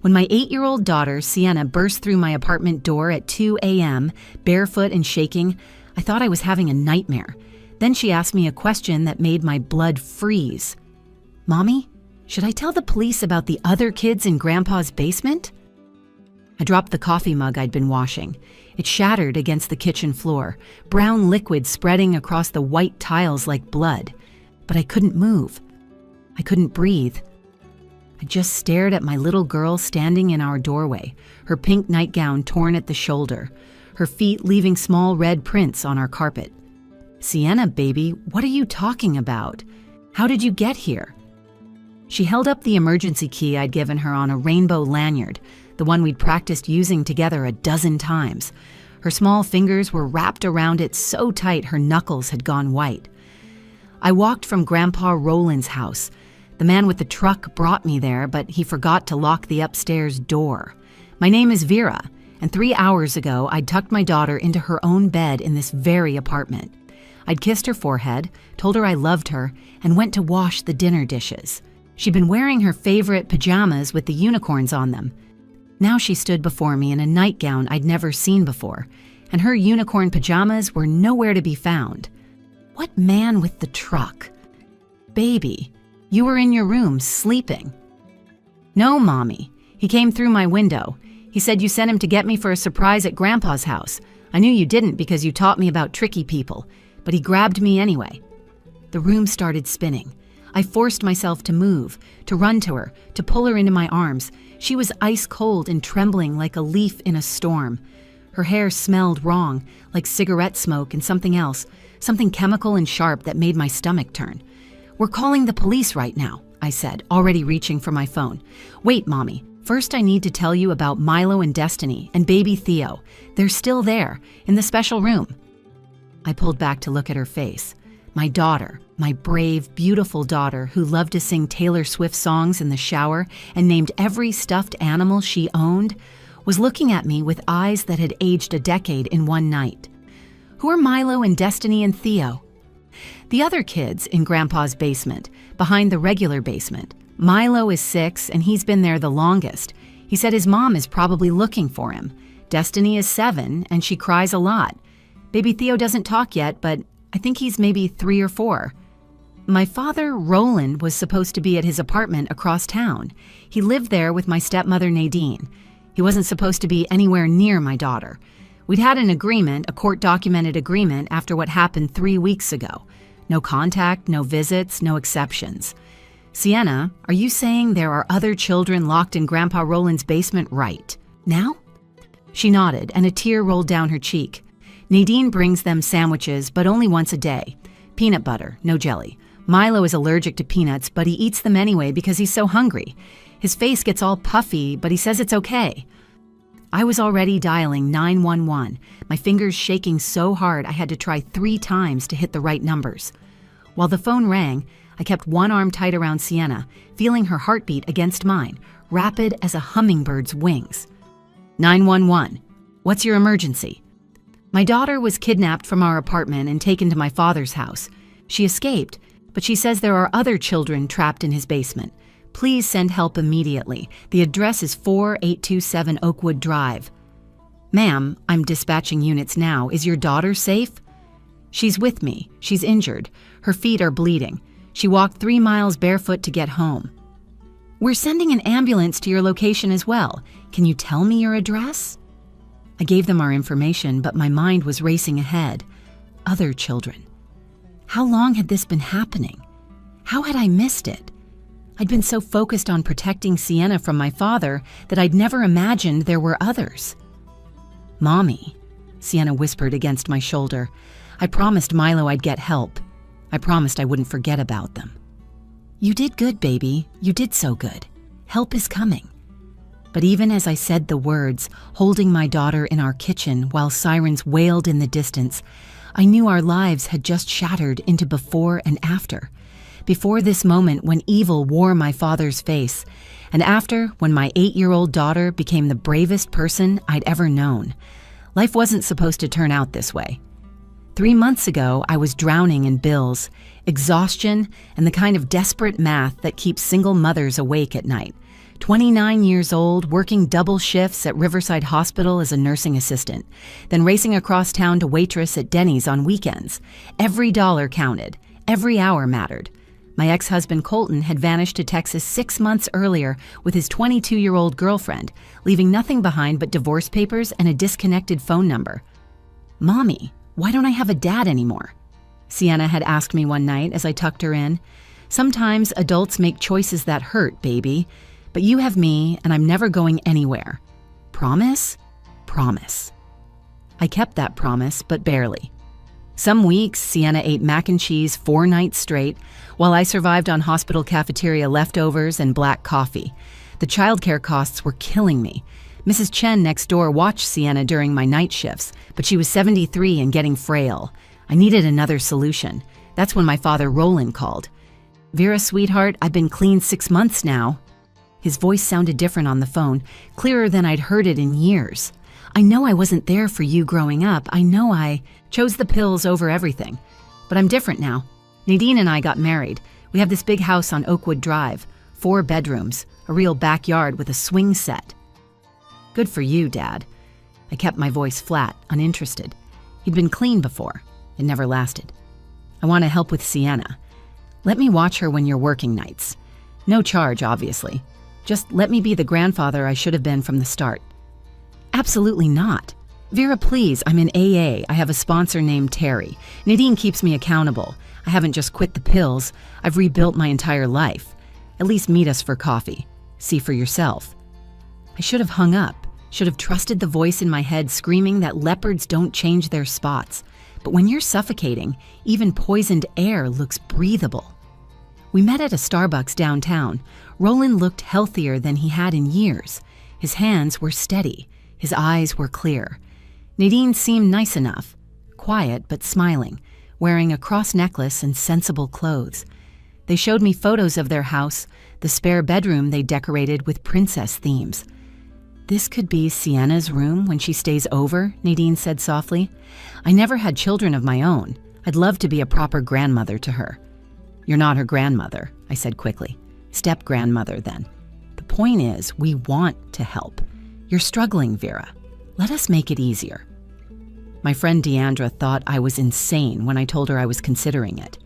When my 8-year-old daughter, Sienna, burst through my apartment door at 2 a.m., barefoot and shaking, I thought I was having a nightmare. Then she asked me a question that made my blood freeze. "Mommy, should I tell the police about the other kids in Grandpa's basement?" I dropped the coffee mug I'd been washing. It shattered against the kitchen floor, brown liquid spreading across the white tiles like blood. But I couldn't move. I couldn't breathe. I just stared at my little girl standing in our doorway, her pink nightgown torn at the shoulder, her feet leaving small red prints on our carpet. "Sienna, baby, what are you talking about? How did you get here?" She held up the emergency key I'd given her on a rainbow lanyard, the one we'd practiced using together a dozen times. Her small fingers were wrapped around it so tight her knuckles had gone white. I walked from Grandpa Roland's house. The man with the truck brought me there, but he forgot to lock the upstairs door. My name is Vera, and 3 hours ago I'd tucked my daughter into her own bed in this very apartment. I'd kissed her forehead, told her I loved her, and went to wash the dinner dishes. She'd been wearing her favorite pajamas with the unicorns on them. Now she stood before me in a nightgown I'd never seen before, and her unicorn pajamas were nowhere to be found. What man with the truck? "Baby, you were in your room sleeping." "No, Mommy. He came through my window. He said you sent him to get me for a surprise at Grandpa's house. I knew you didn't because you taught me about tricky people, but he grabbed me anyway." The room started spinning. I forced myself to move, to run to her, to pull her into my arms. She was ice cold and trembling like a leaf in a storm. Her hair smelled wrong, like cigarette smoke and something else, something chemical and sharp that made my stomach turn. "We're calling the police right now," I said, already reaching for my phone. "Wait, Mommy. First I need to tell you about Milo and Destiny and baby Theo. They're still there, in the special room." I pulled back to look at her face. My daughter, my brave, beautiful daughter who loved to sing Taylor Swift songs in the shower and named every stuffed animal she owned, was looking at me with eyes that had aged a decade in one night. "Who are Milo and Destiny and Theo?" "The other kids in Grandpa's basement, behind the regular basement. Milo is 6 and he's been there the longest. He said his mom is probably looking for him. Destiny is 7 and she cries a lot. Baby Theo doesn't talk yet, but I think he's maybe 3 or 4. My father, Roland, was supposed to be at his apartment across town. He lived there with my stepmother, Nadine. He wasn't supposed to be anywhere near my daughter. We'd had an agreement, a court-documented agreement, after what happened 3 weeks ago. No contact, no visits, no exceptions. Sienna, are you saying there are other children locked in Grandpa Roland's basement right now?" She nodded, and a tear rolled down her cheek. "Nadine brings them sandwiches, but only once a day. Peanut butter, no jelly. Milo is allergic to peanuts, but he eats them anyway because he's so hungry. His face gets all puffy, but he says it's okay." I was already dialing 911, my fingers shaking so hard I had to try 3 times to hit the right numbers. While the phone rang, I kept one arm tight around Sienna, feeling her heartbeat against mine, rapid as a hummingbird's wings. 911, what's your emergency? My daughter was kidnapped from our apartment and taken to my father's house. She escaped, but she says there are other children trapped in his basement. Please send help immediately. The address is 4827 Oakwood Drive. Ma'am, I'm dispatching units now. Is your daughter safe? She's with me. She's injured. Her feet are bleeding. She walked 3 miles barefoot to get home. We're sending an ambulance to your location as well. Can you tell me your address? I gave them our information, but my mind was racing ahead. Other children. How long had this been happening? How had I missed it? I'd been so focused on protecting Sienna from my father that I'd never imagined there were others. Mommy, Sienna whispered against my shoulder. I promised Milo I'd get help. I promised I wouldn't forget about them. You did good, baby. You did so good. Help is coming. But even as I said the words, holding my daughter in our kitchen while sirens wailed in the distance, I knew our lives had just shattered into before and after. Before this moment when evil wore my father's face, and after when my 8-year-old daughter became the bravest person I'd ever known. Life wasn't supposed to turn out this way. 3 months ago, I was drowning in bills, exhaustion, and the kind of desperate math that keeps single mothers awake at night, 29 years old, working double shifts at Riverside Hospital as a nursing assistant, then racing across town to waitress at Denny's on weekends. Every dollar counted. Every hour mattered. My ex-husband Colton had vanished to Texas 6 months earlier with his 22-year-old girlfriend, leaving nothing behind but divorce papers and a disconnected phone number. "Mommy, why don't I have a dad anymore?" Sienna had asked me one night as I tucked her in. "Sometimes adults make choices that hurt, baby. But you have me, and I'm never going anywhere. Promise?" Promise. I kept that promise, but barely. Some weeks, Sienna ate mac and cheese 4 nights straight, while I survived on hospital cafeteria leftovers and black coffee. The childcare costs were killing me. Mrs. Chen next door watched Sienna during my night shifts, but she was 73 and getting frail. I needed another solution. That's when my father Roland called. "Vera, sweetheart, I've been clean 6 months now." His voice sounded different on the phone, clearer than I'd heard it in years. "I know I wasn't there for you growing up. I know I chose the pills over everything. But I'm different now. Nadine and I got married. We have this big house on Oakwood Drive, 4 bedrooms, a real backyard with a swing set." "Good for you, Dad." I kept my voice flat, uninterested. He'd been clean before. It never lasted. "I want to help with Sienna. Let me watch her when you're working nights. No charge, obviously. Just let me be the grandfather I should have been from the start." "Absolutely not. Vera, please, I'm in AA. I have a sponsor named Terry. Nadine keeps me accountable. I haven't just quit the pills. I've rebuilt my entire life. At least meet us for coffee. See for yourself." I should have hung up, should have trusted the voice in my head screaming that leopards don't change their spots. But when you're suffocating, even poisoned air looks breathable. We met at a Starbucks downtown. Roland looked healthier than he had in years. His hands were steady. His eyes were clear. Nadine seemed nice enough, quiet but smiling, wearing a cross necklace and sensible clothes. They showed me photos of their house, the spare bedroom they decorated with princess themes. "This could be Sienna's room when she stays over," Nadine said softly. "I never had children of my own. I'd love to be a proper grandmother to her." "You're not her grandmother," I said quickly. "Step-grandmother, then. The point is, we want to help. You're struggling, Vera. Let us make it easier." My friend Deandra thought I was insane when I told her I was considering it.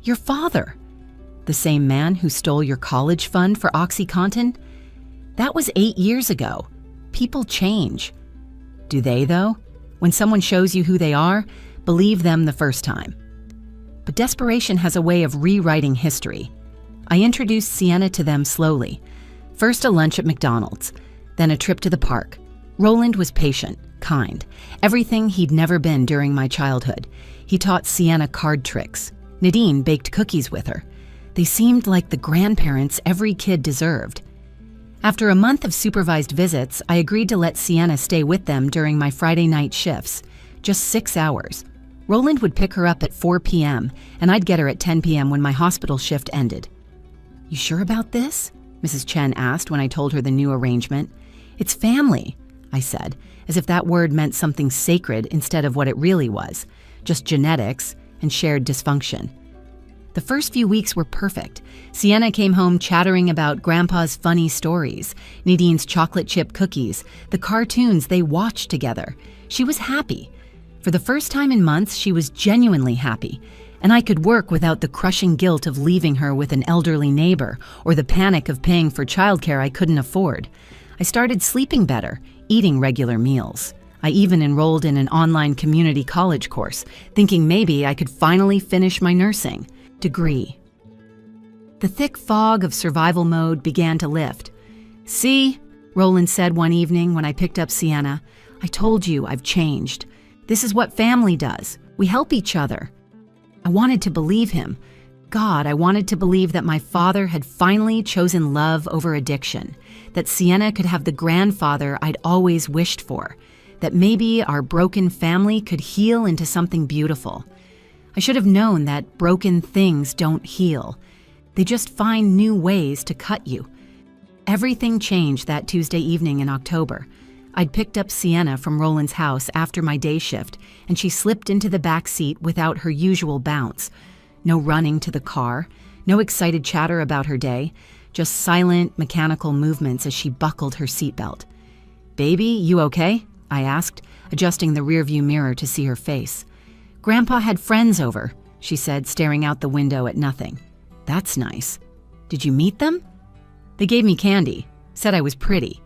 "Your father? The same man who stole your college fund for OxyContin? That was 8 years ago. People change." "Do they, though? When someone shows you who they are, believe them the first time." But desperation has a way of rewriting history. I introduced Sienna to them slowly. First a lunch at McDonald's, then a trip to the park. Roland was patient, kind, everything he'd never been during my childhood. He taught Sienna card tricks. Nadine baked cookies with her. They seemed like the grandparents every kid deserved. After a month of supervised visits, I agreed to let Sienna stay with them during my Friday night shifts, just 6 hours. Roland would pick her up at 4 p.m., and I'd get her at 10 p.m. when my hospital shift ended. "You sure about this?" Mrs. Chen asked when I told her the new arrangement. "It's family," I said, as if that word meant something sacred instead of what it really was, just genetics and shared dysfunction. The first few weeks were perfect. Sienna came home chattering about Grandpa's funny stories, Nadine's chocolate chip cookies, the cartoons they watched together. She was happy. For the first time in months, she was genuinely happy, and I could work without the crushing guilt of leaving her with an elderly neighbor or the panic of paying for childcare I couldn't afford. I started sleeping better, eating regular meals. I even enrolled in an online community college course, thinking maybe I could finally finish my nursing degree. The thick fog of survival mode began to lift. "See," Roland said one evening when I picked up Sienna, "I told you I've changed. This is what family does. We help each other." I wanted to believe him. God, I wanted to believe that my father had finally chosen love over addiction, that Sienna could have the grandfather I'd always wished for, that maybe our broken family could heal into something beautiful. I should have known that broken things don't heal. They just find new ways to cut you. Everything changed that Tuesday evening in October. I'd picked up Sienna from Roland's house after my day shift, and she slipped into the back seat without her usual bounce. No running to the car, no excited chatter about her day, just silent, mechanical movements as she buckled her seatbelt. "Baby, you okay?" I asked, adjusting the rearview mirror to see her face. "Grandpa had friends over," she said, staring out the window at nothing. "That's nice. Did you meet them?" "They gave me candy, said I was pretty."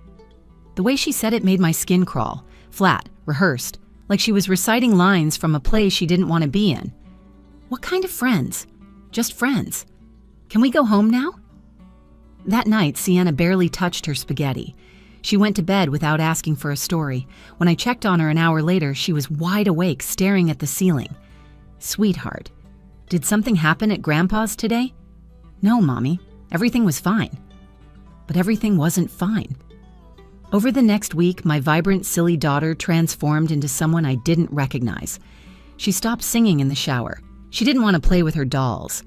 The way she said it made my skin crawl, flat, rehearsed, like she was reciting lines from a play she didn't want to be in. "What kind of friends?" "Just friends. Can we go home now?" That night, Sienna barely touched her spaghetti. She went to bed without asking for a story. When I checked on her an hour later, she was wide awake, staring at the ceiling. "Sweetheart, did something happen at Grandpa's today?" "No, Mommy. Everything was fine." But everything wasn't fine. Over the next week, my vibrant, silly daughter transformed into someone I didn't recognize. She stopped singing in the shower. She didn't want to play with her dolls.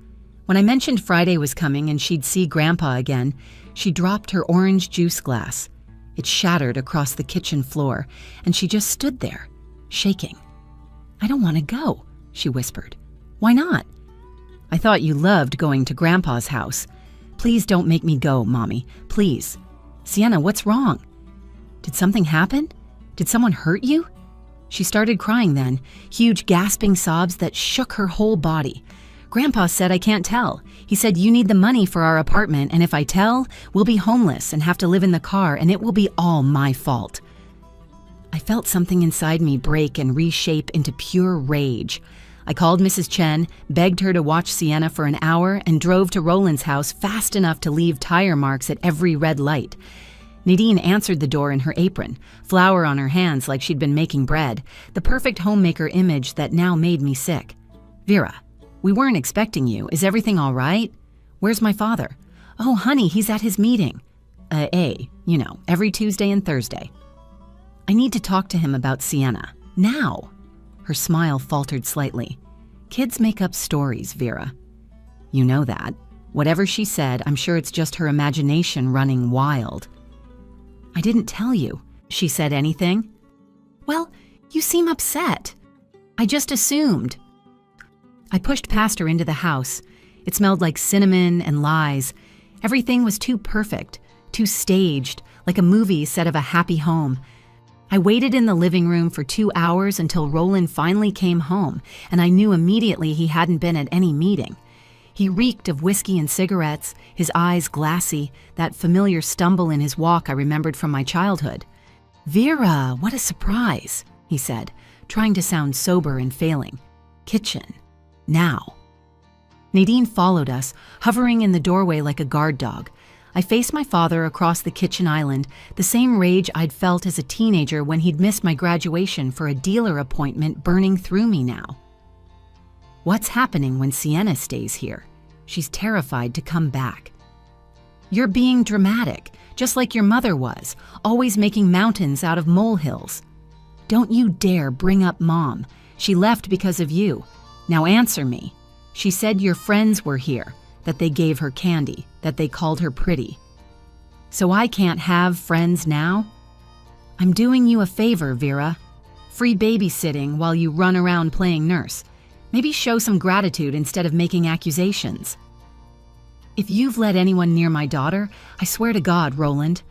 When I mentioned Friday was coming and she'd see Grandpa again, she dropped her orange juice glass. It shattered across the kitchen floor, and she just stood there, shaking. "I don't want to go," she whispered. "Why not?" "I thought you loved going to Grandpa's house. Please don't make me go, Mommy. Please." "Sienna, what's wrong?" "Did something happen? Did someone hurt you?" She started crying then, huge gasping sobs that shook her whole body. "Grandpa said I can't tell. He said you need the money for our apartment, and if I tell, we'll be homeless and have to live in the car, and it will be all my fault." I felt something inside me break and reshape into pure rage. I called Mrs. Chen, begged her to watch Sienna for an hour, and drove to Roland's house fast enough to leave tire marks at every red light. Nadine answered the door in her apron, flour on her hands like she'd been making bread, the perfect homemaker image that now made me sick. "Vera, we weren't expecting you. Is everything all right? Where's my father?" "Oh, honey, he's at his meeting." Every Tuesday and Thursday." "I need to talk to him about Sienna. Now." Her smile faltered slightly. "Kids make up stories, Vera." "You know that. Whatever she said, I'm sure it's just her imagination running wild." "I didn't tell you. She said anything?" "Well, you seem upset." "I just assumed." I pushed past her into the house. It smelled like cinnamon and lies. Everything was too perfect, too staged, like a movie set of a happy home. I waited in the living room for 2 hours until Roland finally came home, and I knew immediately he hadn't been at any meeting. He reeked of whiskey and cigarettes, his eyes glassy, that familiar stumble in his walk I remembered from my childhood. "Vera, what a surprise," he said, trying to sound sober and failing. "Kitchen. Now." Nadine followed us, hovering in the doorway like a guard dog. I faced my father across the kitchen island, the same rage I'd felt as a teenager when he'd missed my graduation for a dealer appointment burning through me now. "What's happening when Sienna stays here? She's terrified to come back." "You're being dramatic, just like your mother was, always making mountains out of molehills." "Don't you dare bring up Mom. She left because of you. Now answer me. She said your friends were here, that they gave her candy, that they called her pretty. So I can't have friends now? I'm doing you a favor, Vera. Free babysitting while you run around playing nurse. Maybe show some gratitude instead of making accusations." "If you've let anyone near my daughter, I swear to God, Roland."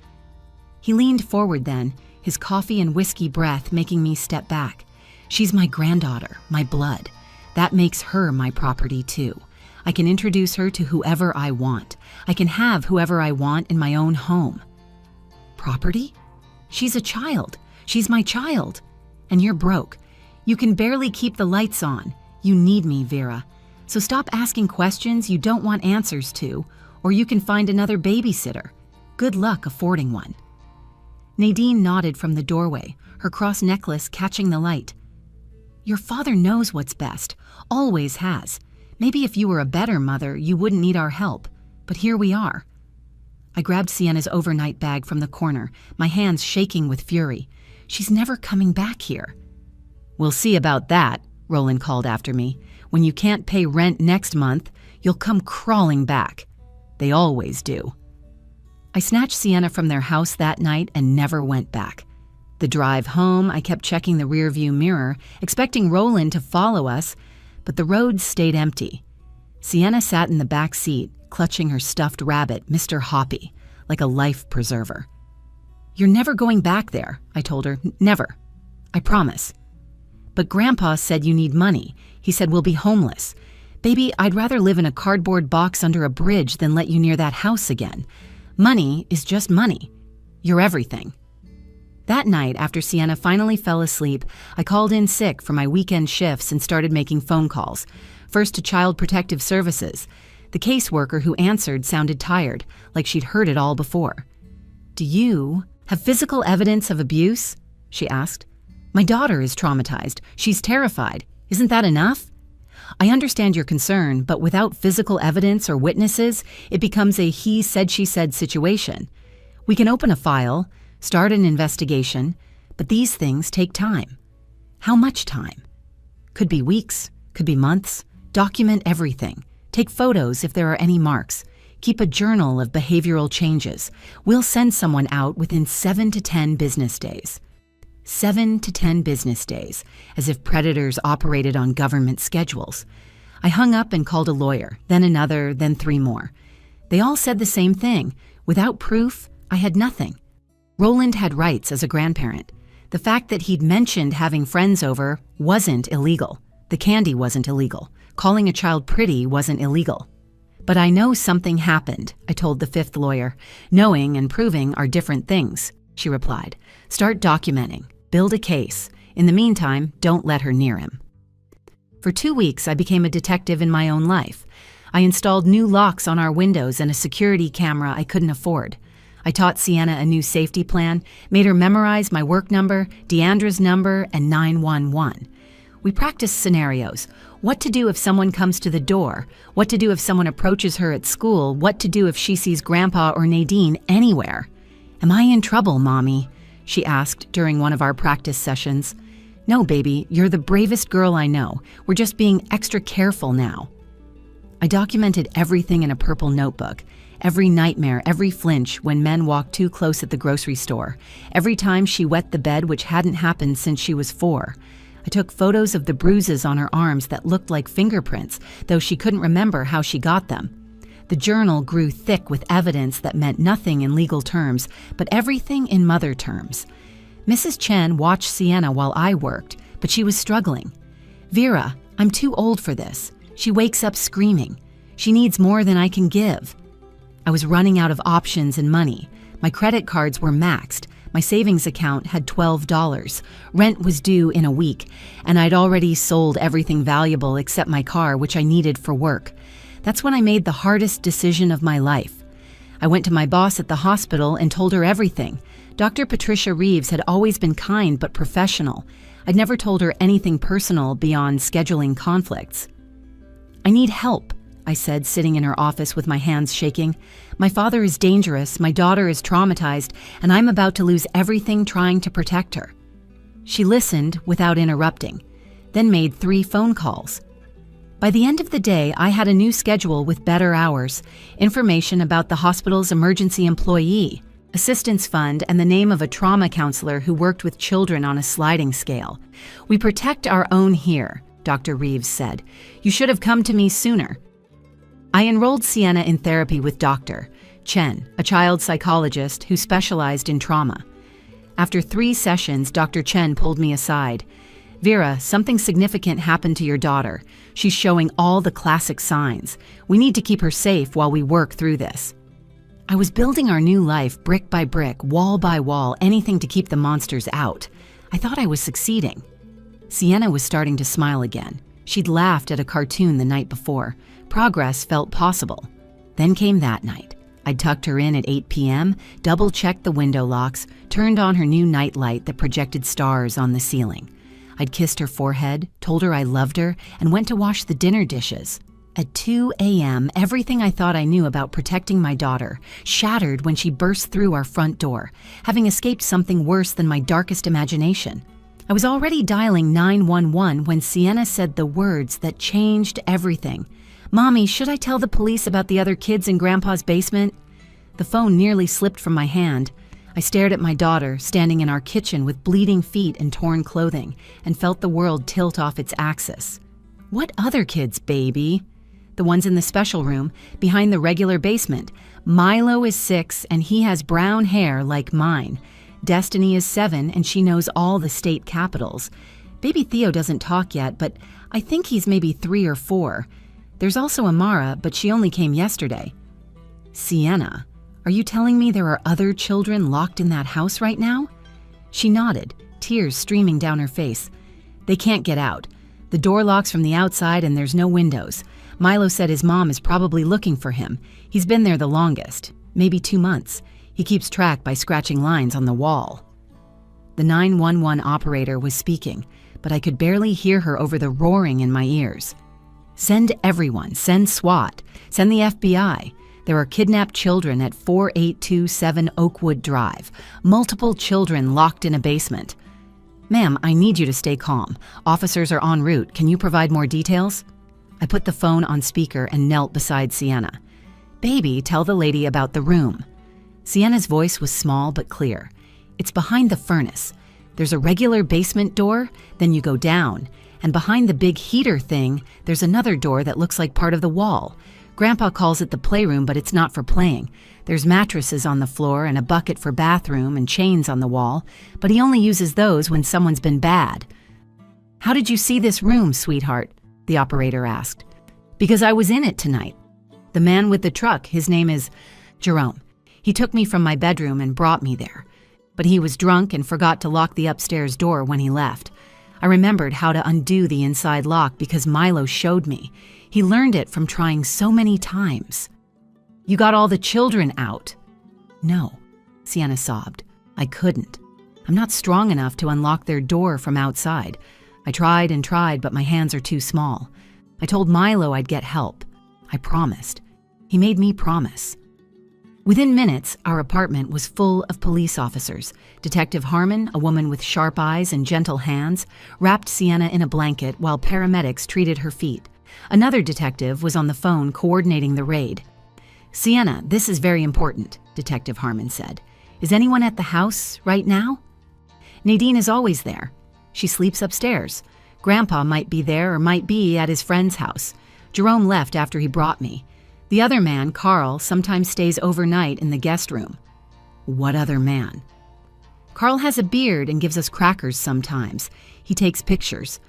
He leaned forward then, his coffee and whiskey breath making me step back. "She's my granddaughter, my blood. That makes her my property too. I can introduce her to whoever I want. I can have whoever I want in my own home." "Property? She's a child. She's my child. And you're broke. You can barely keep the lights on. You need me, Vera. So stop asking questions you don't want answers to, or you can find another babysitter. Good luck affording one." Nadine nodded from the doorway, her cross necklace catching the light. "Your father knows what's best, always has. Maybe if you were a better mother, you wouldn't need our help. But here we are." I grabbed Sienna's overnight bag from the corner, my hands shaking with fury. "She's never coming back here." "We'll see about that," Roland called after me. "When you can't pay rent next month, you'll come crawling back. They always do." I snatched Sienna from their house that night and never went back. The drive home, I kept checking the rearview mirror, expecting Roland to follow us, but the road stayed empty. Sienna sat in the back seat, clutching her stuffed rabbit, Mr. Hoppy, like a life preserver. "You're never going back there," I told her. "Never. I promise." "But Grandpa said you need money. He said we'll be homeless. Baby, I'd rather live in a cardboard box under a bridge than let you near that house again. Money is just money. You're everything." That night, after Sienna finally fell asleep, I called in sick for my weekend shifts and started making phone calls. First to Child Protective Services. The caseworker who answered sounded tired, like she'd heard it all before. "Do you have physical evidence of abuse?" she asked. "My daughter is traumatized. She's terrified. Isn't that enough?" "I understand your concern, but without physical evidence or witnesses, it becomes a he said she said situation. We can open a file, start an investigation, but these things take time." "How much time?" "Could be weeks, could be months. Document everything. Take photos if there are any marks. Keep a journal of behavioral changes. We'll send someone out within 7 to 10 business days." 7 to 10 business days, as if predators operated on government schedules. I hung up and called a lawyer, then another, then 3 more. They all said the same thing. Without proof, I had nothing. Roland had rights as a grandparent. The fact that he'd mentioned having friends over wasn't illegal. The candy wasn't illegal. Calling a child pretty wasn't illegal. "But I know something happened," I told the 5th lawyer. "Knowing and proving are different things," she replied. "Start documenting. Build a case. In the meantime, don't let her near him." For 2 weeks, I became a detective in my own life. I installed new locks on our windows and a security camera I couldn't afford. I taught Sienna a new safety plan, made her memorize my work number, Deandra's number, and 911. We practiced scenarios. What to do if someone comes to the door, what to do if someone approaches her at school, what to do if she sees Grandpa or Nadine anywhere. "Am I in trouble, Mommy?" she asked during one of our practice sessions. "No, baby, you're the bravest girl I know. We're just being extra careful now." I documented everything in a purple notebook. Every nightmare, every flinch when men walked too close at the grocery store. Every time she wet the bed, which hadn't happened since she was 4. I took photos of the bruises on her arms that looked like fingerprints, though she couldn't remember how she got them. The journal grew thick with evidence that meant nothing in legal terms, but everything in mother terms. Mrs. Chen watched Sienna while I worked, but she was struggling. "Vera, I'm too old for this. She wakes up screaming. She needs more than I can give." I was running out of options and money. My credit cards were maxed. My savings account had $12. Rent was due in a week, and I'd already sold everything valuable except my car, which I needed for work. That's when I made the hardest decision of my life. I went to my boss at the hospital and told her everything. Dr. Patricia Reeves had always been kind but professional. I'd never told her anything personal beyond scheduling conflicts. "I need help," I said, sitting in her office with my hands shaking. "My father is dangerous, my daughter is traumatized, and I'm about to lose everything trying to protect her." She listened without interrupting, then made 3 phone calls. By the end of the day, I had a new schedule with better hours, information about the hospital's emergency employee, assistance fund, and the name of a trauma counselor who worked with children on a sliding scale. "We protect our own here," Dr. Reeves said. "You should have come to me sooner." I enrolled Sienna in therapy with Dr. Chen, a child psychologist who specialized in trauma. After 3 sessions, Dr. Chen pulled me aside. "Vera, something significant happened to your daughter. She's showing all the classic signs. We need to keep her safe while we work through this." I was building our new life brick by brick, wall by wall, anything to keep the monsters out. I thought I was succeeding. Sienna was starting to smile again. She'd laughed at a cartoon the night before. Progress felt possible. Then came that night. I'd tucked her in at 8 p.m., double-checked the window locks, turned on her new night light that projected stars on the ceiling. I'd kissed her forehead, told her I loved her, and went to wash the dinner dishes. At 2 a.m., everything I thought I knew about protecting my daughter shattered when she burst through our front door, having escaped something worse than my darkest imagination. I was already dialing 911 when Sienna said the words that changed everything. "Mommy, should I tell the police about the other kids in Grandpa's basement?" The phone nearly slipped from my hand. I stared at my daughter, standing in our kitchen with bleeding feet and torn clothing, and felt the world tilt off its axis. "What other kids, baby?" The ones in the special room, behind the regular basement. Milo is 6 and he has brown hair like mine. Destiny is 7 and she knows all the state capitals. Baby Theo doesn't talk yet, but I think he's maybe 3 or 4. There's also Amara, but she only came yesterday. Sienna, are you telling me there are other children locked in that house right now? She nodded, tears streaming down her face. They can't get out. The door locks from the outside and there's no windows. Milo said his mom is probably looking for him. He's been there the longest, maybe 2 months. He keeps track by scratching lines on the wall. The 911 operator was speaking, but I could barely hear her over the roaring in my ears. Send everyone, send SWAT, send the FBI. There are kidnapped children at 4827 Oakwood Drive. Multiple children locked in a basement. Ma'am, I need you to stay calm. Officers are en route. Can you provide more details? I put the phone on speaker and knelt beside Sienna. Baby, tell the lady about the room. Sienna's voice was small but clear. It's behind the furnace. There's a regular basement door, then you go down, and behind the big heater thing, there's another door that looks like part of the wall. Grandpa calls it the playroom, but it's not for playing. There's mattresses on the floor and a bucket for bathroom and chains on the wall, but he only uses those when someone's been bad. How did you see this room, sweetheart? The operator asked. Because I was in it tonight. The man with the truck, his name is Jerome. He took me from my bedroom and brought me there. But he was drunk and forgot to lock the upstairs door when he left. I remembered how to undo the inside lock because Milo showed me. He learned it from trying so many times. You got all the children out. No, Sienna sobbed. I couldn't. I'm not strong enough to unlock their door from outside. I tried and tried, but my hands are too small. I told Milo I'd get help. I promised. He made me promise. Within minutes, our apartment was full of police officers. Detective Harmon, a woman with sharp eyes and gentle hands, wrapped Sienna in a blanket while paramedics treated her feet. Another detective was on the phone coordinating the raid. Sienna, this is very important, Detective Harmon said. Is anyone at the house right now? Nadine is always there. She sleeps upstairs. Grandpa might be there or might be at his friend's house. Jerome left after he brought me. The other man, Carl, sometimes stays overnight in the guest room. What other man? Carl has a beard and gives us crackers sometimes. He takes pictures.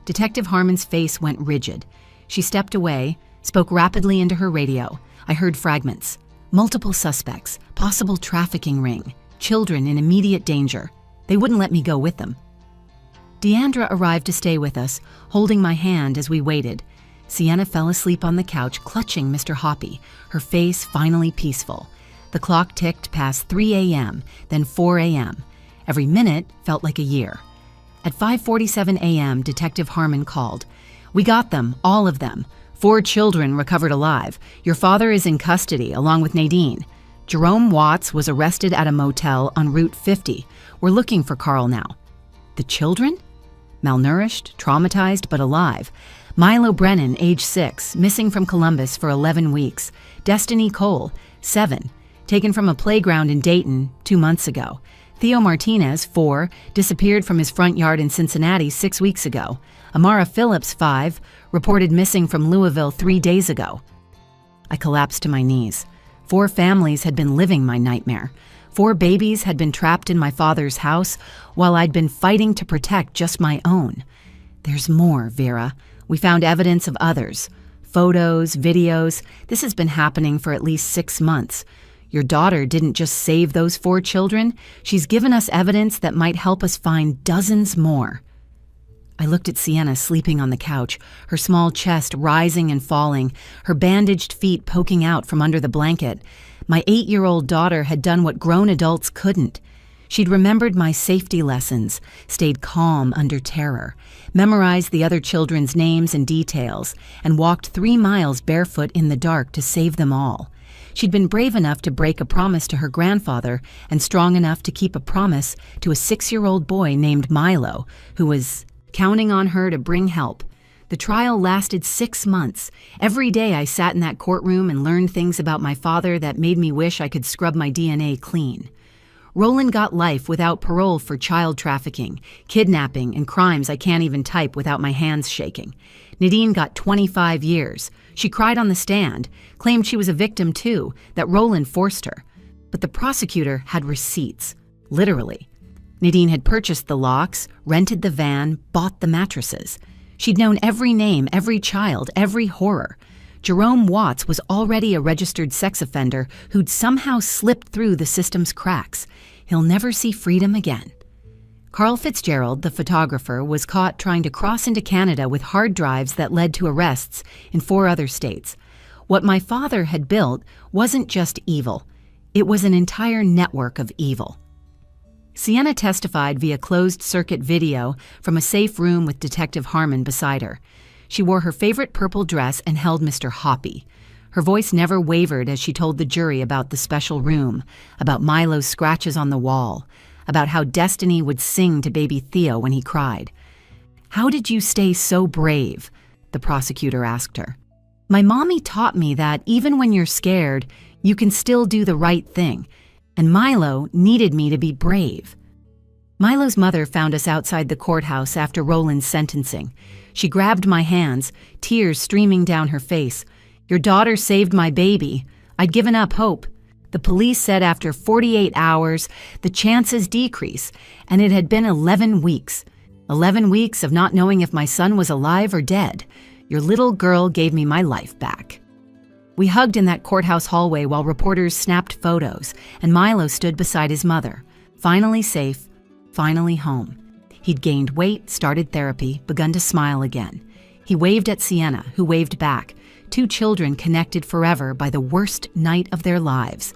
Detective Harmon's face went rigid. She stepped away, spoke rapidly into her radio. I heard fragments. Multiple suspects, possible trafficking ring, children in immediate danger. They wouldn't let me go with them. Deandra arrived to stay with us, holding my hand as we waited. Sienna fell asleep on the couch, clutching Mr. Hoppy, her face finally peaceful. The clock ticked past 3 a.m., then 4 a.m. Every minute felt like a year. At 5:47 a.m., Detective Harmon called. We got them, all of them. 4 children recovered alive. Your father is in custody, along with Nadine. Jerome Watts was arrested at a motel on Route 50. We're looking for Carl now. The children? Malnourished, traumatized, but alive. Milo Brennan, age 6, missing from Columbus for 11 weeks. Destiny Cole, 7, taken from a playground in Dayton 2 months ago. Theo Martinez, 4, disappeared from his front yard in Cincinnati 6 weeks ago. Amara Phillips, 5, reported missing from Louisville 3 days ago. I collapsed to my knees. 4 families had been living my nightmare. 4 babies had been trapped in my father's house while I'd been fighting to protect just my own. There's more, Vera. We found evidence of others. Photos, videos. This has been happening for at least 6 months. Your daughter didn't just save those 4 children. She's given us evidence that might help us find dozens more. I looked at Sienna sleeping on the couch, her small chest rising and falling, her bandaged feet poking out from under the blanket. My 8-year-old daughter had done what grown adults couldn't. She'd remembered my safety lessons, stayed calm under terror, memorized the other children's names and details, and walked 3 miles barefoot in the dark to save them all. She'd been brave enough to break a promise to her grandfather and strong enough to keep a promise to a 6-year-old boy named Milo, who was counting on her to bring help. The trial lasted 6 months. Every day I sat in that courtroom and learned things about my father that made me wish I could scrub my DNA clean. Roland got life without parole for child trafficking, kidnapping, and crimes I can't even type without my hands shaking. Nadine got 25 years. She cried on the stand, claimed she was a victim too, that Roland forced her. But the prosecutor had receipts, literally. Nadine had purchased the locks, rented the van, bought the mattresses. She'd known every name, every child, every horror. Jerome Watts was already a registered sex offender who'd somehow slipped through the system's cracks. He'll never see freedom again. Carl Fitzgerald, the photographer, was caught trying to cross into Canada with hard drives that led to arrests in 4 other states. What my father had built wasn't just evil. It was an entire network of evil. Sienna testified via closed-circuit video from a safe room with Detective Harmon beside her. She wore her favorite purple dress and held Mr. Hoppy. Her voice never wavered as she told the jury about the special room, about Milo's scratches on the wall, about how Destiny would sing to baby Theo when he cried. "How did you stay so brave?" the prosecutor asked her. "My mommy taught me that even when you're scared, you can still do the right thing, and Milo needed me to be brave." Milo's mother found us outside the courthouse after Roland's sentencing. She grabbed my hands, tears streaming down her face. "Your daughter saved my baby. I'd given up hope. The police said after 48 hours, the chances decrease, and it had been 11 weeks. 11 weeks of not knowing if my son was alive or dead. Your little girl gave me my life back." We hugged in that courthouse hallway while reporters snapped photos, and Milo stood beside his mother, finally safe, finally home. He'd gained weight, started therapy, begun to smile again. He waved at Sienna, who waved back, 2 children connected forever by the worst night of their lives.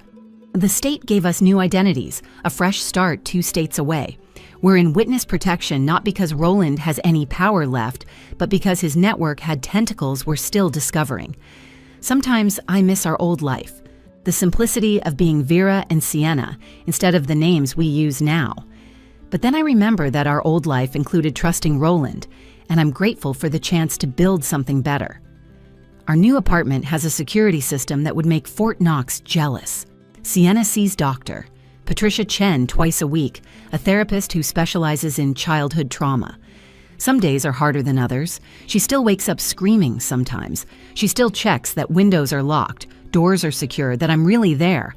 The state gave us new identities, a fresh start 2 states away. We're in witness protection not because Roland has any power left, but because his network had tentacles we're still discovering. Sometimes I miss our old life, the simplicity of being Vera and Sienna instead of the names we use now. But then I remember that our old life included trusting Roland, and I'm grateful for the chance to build something better. Our new apartment has a security system that would make Fort Knox jealous. Sienna sees Dr. Patricia Chen twice a week, a therapist who specializes in childhood trauma. Some days are harder than others. She still wakes up screaming sometimes. She still checks that windows are locked, doors are secure, that I'm really there.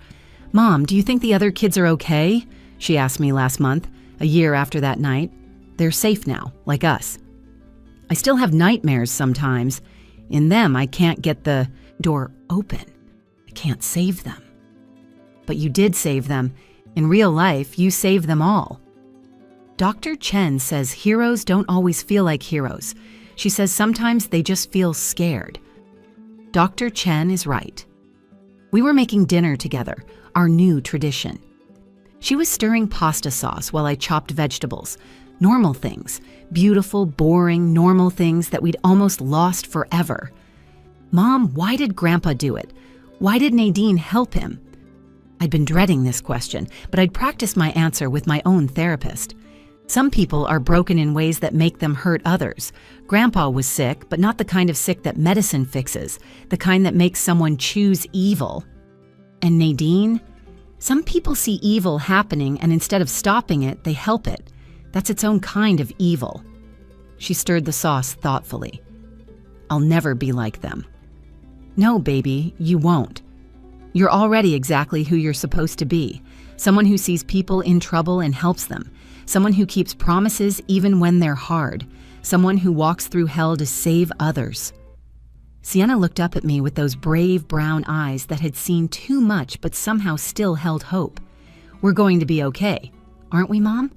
"Mom, do you think the other kids are okay?" she asked me last month, a year after that night. "They're safe now, like us." I still have nightmares sometimes. In them, I can't get the door open. I can't save them. But you did save them. In real life, you saved them all. Dr. Chen says heroes don't always feel like heroes. She says sometimes they just feel scared. Dr. Chen is right. We were making dinner together, our new tradition. She was stirring pasta sauce while I chopped vegetables. Normal things, beautiful, boring, normal things that we'd almost lost forever. "Mom, why did Grandpa do it? Why did Nadine help him?" I'd been dreading this question, but I'd practiced my answer with my own therapist. Some people are broken in ways that make them hurt others. Grandpa was sick, but not the kind of sick that medicine fixes, the kind that makes someone choose evil. And Nadine? Some people see evil happening, and instead of stopping it, they help it. That's its own kind of evil. She stirred the sauce thoughtfully. "I'll never be like them." "No, baby, you won't. You're already exactly who you're supposed to be. Someone who sees people in trouble and helps them. Someone who keeps promises even when they're hard. Someone who walks through hell to save others." Sienna looked up at me with those brave brown eyes that had seen too much but somehow still held hope. "We're going to be okay, aren't we, Mom?"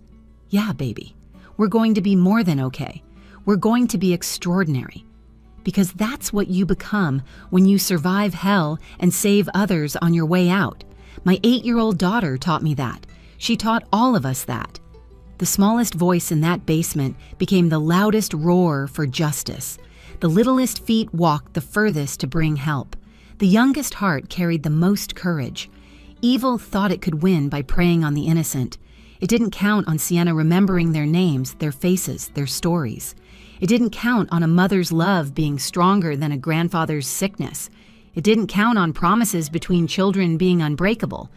"Yeah, baby. We're going to be more than okay. We're going to be extraordinary. Because that's what you become when you survive hell and save others on your way out. My 8-year-old daughter taught me that. She taught all of us that. The smallest voice in that basement became the loudest roar for justice. The littlest feet walked the furthest to bring help. The youngest heart carried the most courage. Evil thought it could win by preying on the innocent. It didn't count on Sienna remembering their names, their faces, their stories. It didn't count on a mother's love being stronger than a grandfather's sickness. It didn't count on promises between children being unbreakable.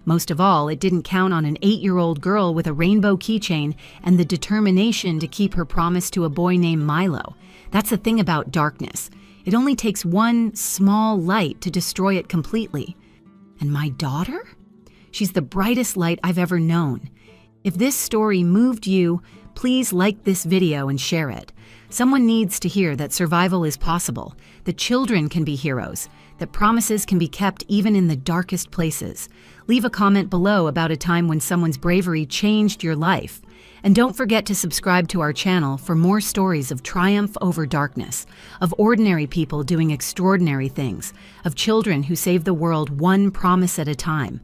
Most of all, it didn't count on an 8-year-old girl with a rainbow keychain and the determination to keep her promise to a boy named Milo. That's the thing about darkness. It only takes one small light to destroy it completely. And my daughter? She's the brightest light I've ever known. If this story moved you, please like this video and share it. Someone needs to hear that survival is possible, that children can be heroes, that promises can be kept even in the darkest places. Leave a comment below about a time when someone's bravery changed your life. And don't forget to subscribe to our channel for more stories of triumph over darkness, of ordinary people doing extraordinary things, of children who save the world one promise at a time.